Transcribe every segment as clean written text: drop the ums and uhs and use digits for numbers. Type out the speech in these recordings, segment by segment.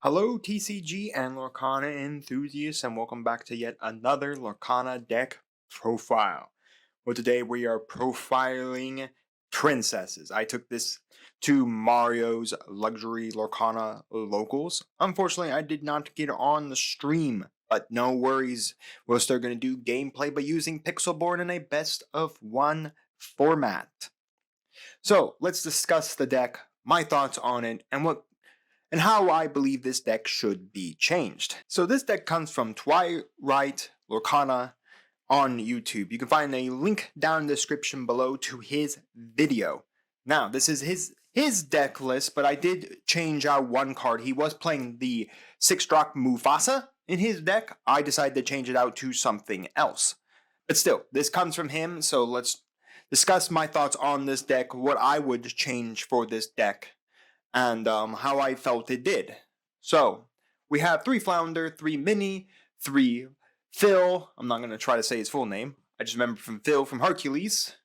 Hello TCG and Lorcana enthusiasts, and welcome back to yet another Lorcana deck profile. Well, today we are profiling princesses. I took this to Mario's Luxury Lorcana Locals. Unfortunately, I did not get on the stream, but no worries. We're still going to do gameplay by using Pixelborn in a best of one format. So let's discuss the deck, my thoughts on it, and how I believe this deck should be changed. So this deck comes from Twilight Lorcana on YouTube. You can find a link down in the description below to his video. Now, this is his deck list, but I did change out one card. He was playing the 6-drop Mufasa in his deck. I decided to change it out to something else. But still, this comes from him, so let's discuss my thoughts on this deck, what I would change for this deck, and how I felt it did. So, we have 3 Flounder, 3 Minnie, 3 Phil. I'm not going to try to say his full name. I just remember from Phil from Hercules.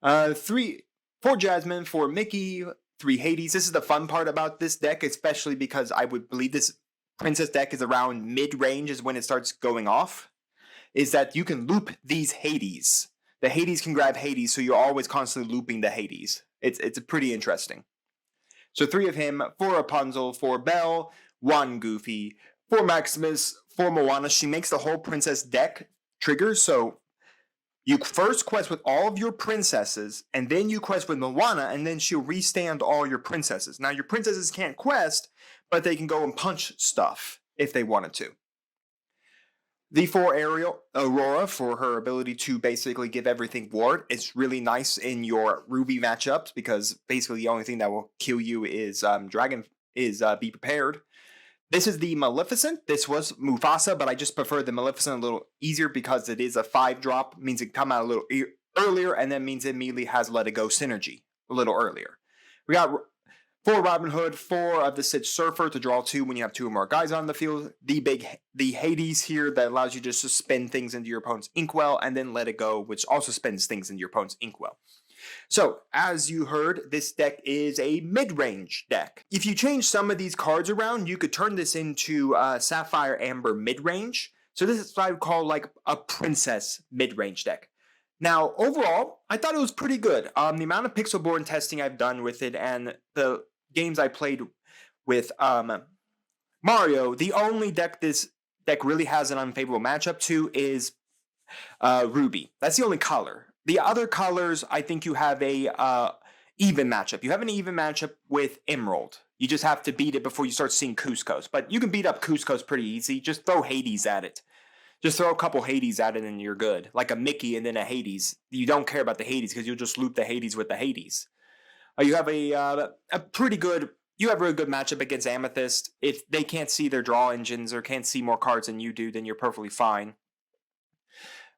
4 Jasmine, 4 Mickey, 3 Hades. This is the fun part about this deck, especially because I would believe this princess deck is around mid-range is when it starts going off, is that you can loop these Hades. The Hades can grab Hades, so you're always constantly looping the Hades. It's pretty interesting. So 3 of him, 4 Rapunzel, 4 Belle, 1 Goofy, 4 Maximus, 4 Moana. She makes the whole princess deck trigger, so you first quest with all of your princesses, and then you quest with Moana, and then she'll restand all your princesses. Now, your princesses can't quest, but they can go and punch stuff if they wanted to. The 4 Aurora for her ability to basically give everything ward. It's really nice in your Ruby matchups because basically the only thing that will kill you is Be Prepared. This is the Maleficent. This was Mufasa, but I just prefer the Maleficent a little easier because it is a 5-drop, means it can come out a little earlier, and then means it immediately has Let It Go synergy a little earlier. We got 4 Robin Hood, 4 of the Stitch Surfer to draw 2 when you have 2 or more guys on the field. The Hades here that allows you just to spin things into your opponent's Inkwell, and then Let It Go, which also spins things into your opponent's Inkwell. So, as you heard, this deck is a mid-range deck. If you change some of these cards around, you could turn this into Sapphire Amber mid-range. So this is what I would call like a princess mid-range deck. Now, overall, I thought it was pretty good. The amount of Pixelborn testing I've done with it and the games I played with Mario, the only deck this deck really has an unfavorable matchup to is Ruby. That's the only color. The other colors, I think you have a even matchup. You have an even matchup with Emerald. You just have to beat it before you start seeing 𝐒𝐿. But you can beat up 𝐒𝐿 pretty easy. Just throw Hades at it. Just throw a couple Hades at it and you're good. Like a Mickey and then a Hades. You don't care about the Hades because you'll just loop the Hades with the Hades. You have a pretty good... You have a really good matchup against Amethyst. If they can't see their draw engines or can't see more cards than you do, then you're perfectly fine.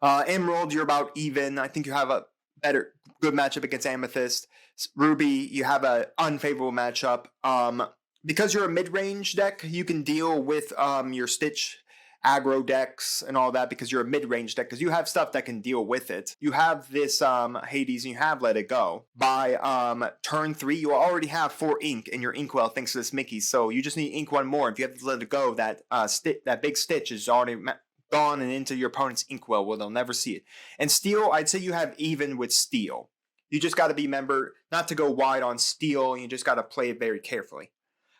Emerald, you're about even. I think you have a good matchup against Amethyst. Ruby, you have an unfavorable matchup. Because you're a mid-range deck, you can deal with your Stitch aggro decks and all that because you're a mid-range deck because you have stuff that can deal with it. You have this Hades and you have Let It Go. By turn 3, you already have 4 ink in your Inkwell thanks to this Mickey, so you just need ink 1 more. If you have to Let It Go, that big Stitch is already gone and into your opponent's Inkwell where they'll never see it. And Steel, I'd say you have even with Steel. You just got to remember not to go wide on Steel, and you just got to play it very carefully.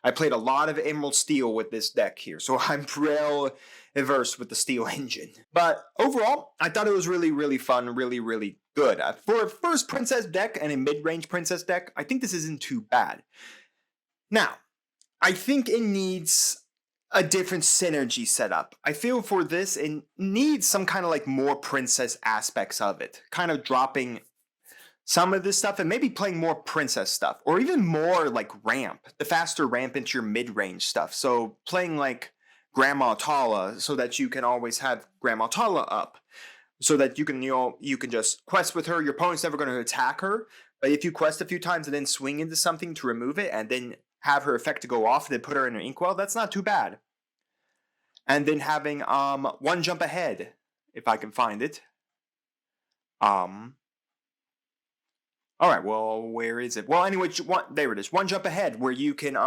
I played a lot of Emerald Steel with this deck here, so I'm real averse with the Steel engine. But overall, I thought it was really, really fun, really, really good. For a first princess deck and a mid-range princess deck, I think this isn't too bad. Now, I think it needs a different synergy setup. I feel for this, it needs some kind of like more princess aspects of it. Kind of dropping some of this stuff and maybe playing more princess stuff. Or even more like ramp. The faster ramp into your mid-range stuff. So playing like Grandma Tala so that you can always have Grandma Tala up. So that you can just quest with her. Your opponent's never going to attack her. But if you quest a few times and then swing into something to remove it and then have her effect to go off and then put her in her Inkwell, that's not too bad. And then having 1 jump ahead, if I can find it. Alright, well, where is it? Well, anyway, there it is. 1 jump ahead, where you can,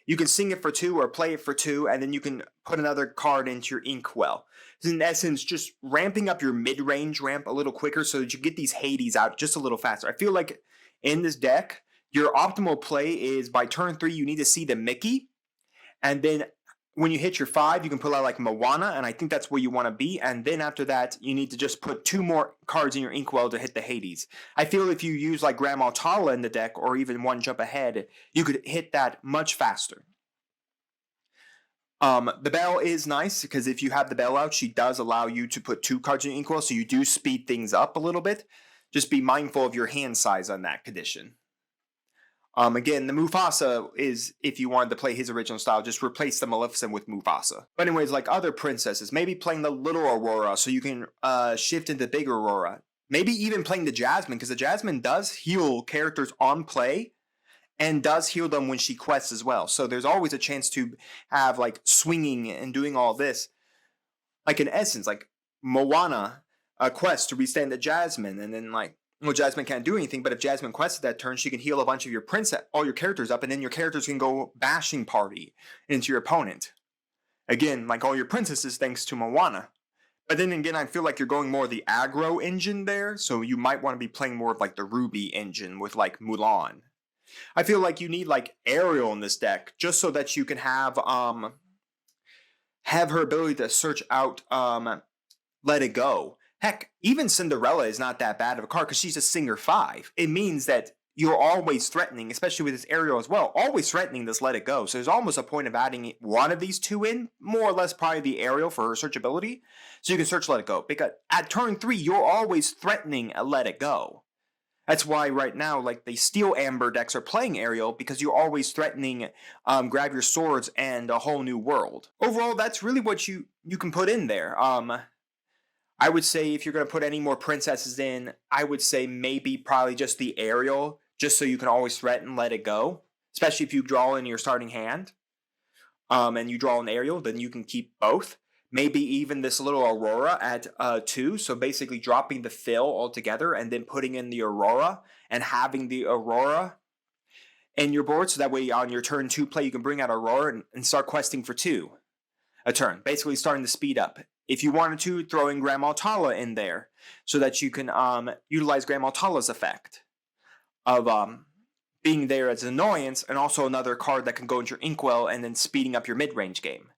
You can sing it for 2 or play it for 2, and then you can put another card into your Inkwell. In essence, just ramping up your mid-range ramp a little quicker so that you get these Hades out just a little faster. I feel like in this deck, your optimal play is by turn 3, you need to see the Mickey, and then when you hit your 5, you can pull out like Moana, and I think that's where you want to be. And then after that, you need to just put 2 more cards in your Inkwell to hit the Hades. I feel if you use like Grandma Tala in the deck, or even one jump ahead, you could hit that much faster. The bell is nice because if you have the bell out, she does allow you to put 2 cards in your Inkwell, so you do speed things up a little bit. Just be mindful of your hand size on that condition. Again, the Mufasa is, if you wanted to play his original style, just replace the Maleficent with Mufasa. But anyways, like other princesses, maybe playing the little Aurora so you can shift into bigger Aurora. Maybe even playing the Jasmine, because the Jasmine does heal characters on play and does heal them when she quests as well. So there's always a chance to have like swinging and doing all this. Like in essence, like Moana quest to restand the Jasmine, and then like, well, Jasmine can't do anything, but if Jasmine quested that turn, she can heal a bunch of your all your characters up, and then your characters can go bashing party into your opponent. Again, like all your princesses thanks to Moana. But then again, I feel like you're going more the aggro engine there, so you might want to be playing more of like the Ruby engine with like Mulan. I feel like you need like Ariel in this deck, just so that you can have her ability to search out Let It Go. Heck, even Cinderella is not that bad of a card because she's a Singer 5. It means that you're always threatening, especially with this Ariel as well, always threatening this Let It Go. So there's almost a point of adding one of these 2 in, more or less probably the Ariel for her searchability. So you can search Let It Go. Because at turn 3, you're always threatening a Let It Go. That's why right now, like the Steel Amber decks are playing Ariel, because you're always threatening Grab Your Swords and A Whole New World. Overall, that's really what you can put in there. I would say if you're going to put any more princesses in, I would say maybe probably just the Ariel, just so you can always threaten Let It Go. Especially if you draw in your starting hand, and you draw an Ariel, then you can keep both. Maybe even this little Aurora at 2, so basically dropping the fill altogether and then putting in the Aurora and having the Aurora in your board, so that way on your turn 2 play you can bring out Aurora and start questing for 2 a turn, basically starting to speed up. If you wanted to, throw in Grandma Tala in there so that you can utilize Grandma Tala's effect of being there as an annoyance, and also another card that can go into your Inkwell and then speeding up your mid-range game.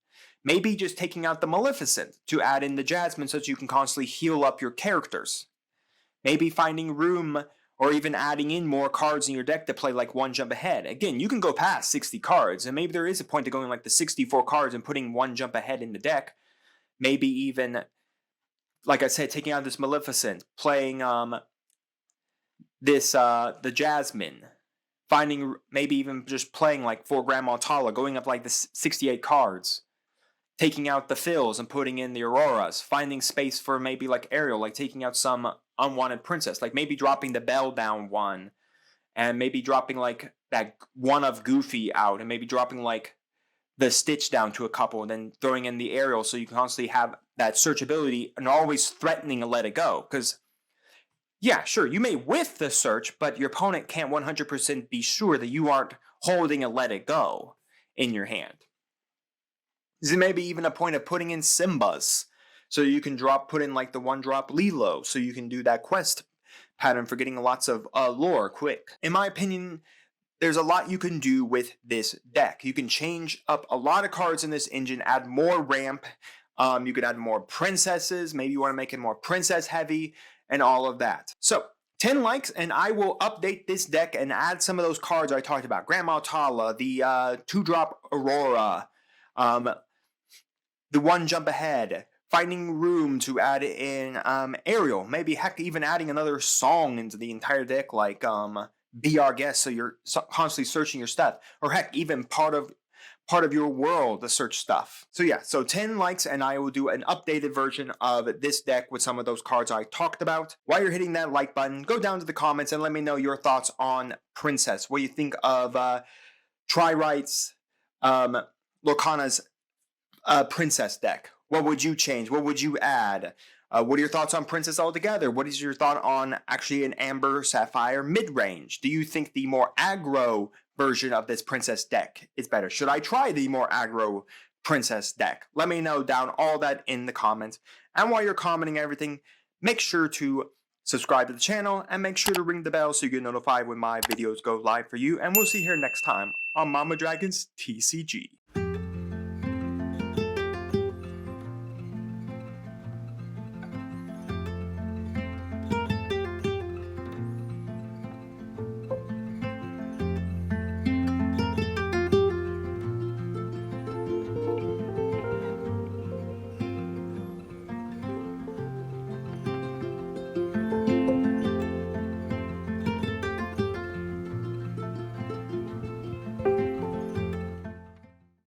Maybe just taking out the Maleficent to add in the Jasmine so that you can constantly heal up your characters. Maybe finding room or even adding in more cards in your deck to play like one jump ahead. Again, you can go past 60 cards, and maybe there is a point to going like the 64 cards and putting one jump ahead in the deck. Maybe even, like I said, taking out this Maleficent, playing the Jasmine, finding maybe even just playing like for Grandma Tala, going up like the 68 cards, taking out the fills and putting in the Auroras, finding space for maybe like Ariel, like taking out some unwanted princess, like maybe dropping the Belle down 1, and maybe dropping like that one of Goofy out, and maybe dropping like the Stitch down to a couple, and then throwing in the Ariel so you can constantly have that searchability and always threatening a Let It Go. Because, yeah, sure, you may whiff the search, but your opponent can't 100% be sure that you aren't holding a Let It Go in your hand. There may be even a point of putting in Simba's, so you can put in like the 1-drop Lilo, so you can do that quest pattern for getting lots of lore quick. In my opinion, there's a lot you can do with this deck. You can change up a lot of cards in this engine, add more ramp, you could add more princesses, maybe you want to make it more princess heavy, and all of that. So, 10 likes and I will update this deck and add some of those cards I talked about. Grandma Tala, the 2-drop Aurora, the 1 jump ahead, finding room to add in Ariel, maybe heck even adding another song into the entire deck, like Be Our Guest, so you're constantly searching your stuff, or heck even part of your world to search stuff. So yeah, so 10 likes and I will do an updated version of this deck with some of those cards I talked about. While you're hitting that like button, go down to the comments and let me know your thoughts on Princess. What you think of Tri-Right's Lorcana's Princess deck. What would you change? What would you add? What are your thoughts on Princess altogether? What is your thought on actually an Amber Sapphire mid-range? Do you think the more aggro version of this princess deck is better? Should I try the more aggro princess deck? Let me know down all that in the comments. And while you're commenting everything, make sure to subscribe to the channel and make sure to ring the bell so you get notified when my videos go live for you. And we'll see you here next time on Mama Dragon's TCG.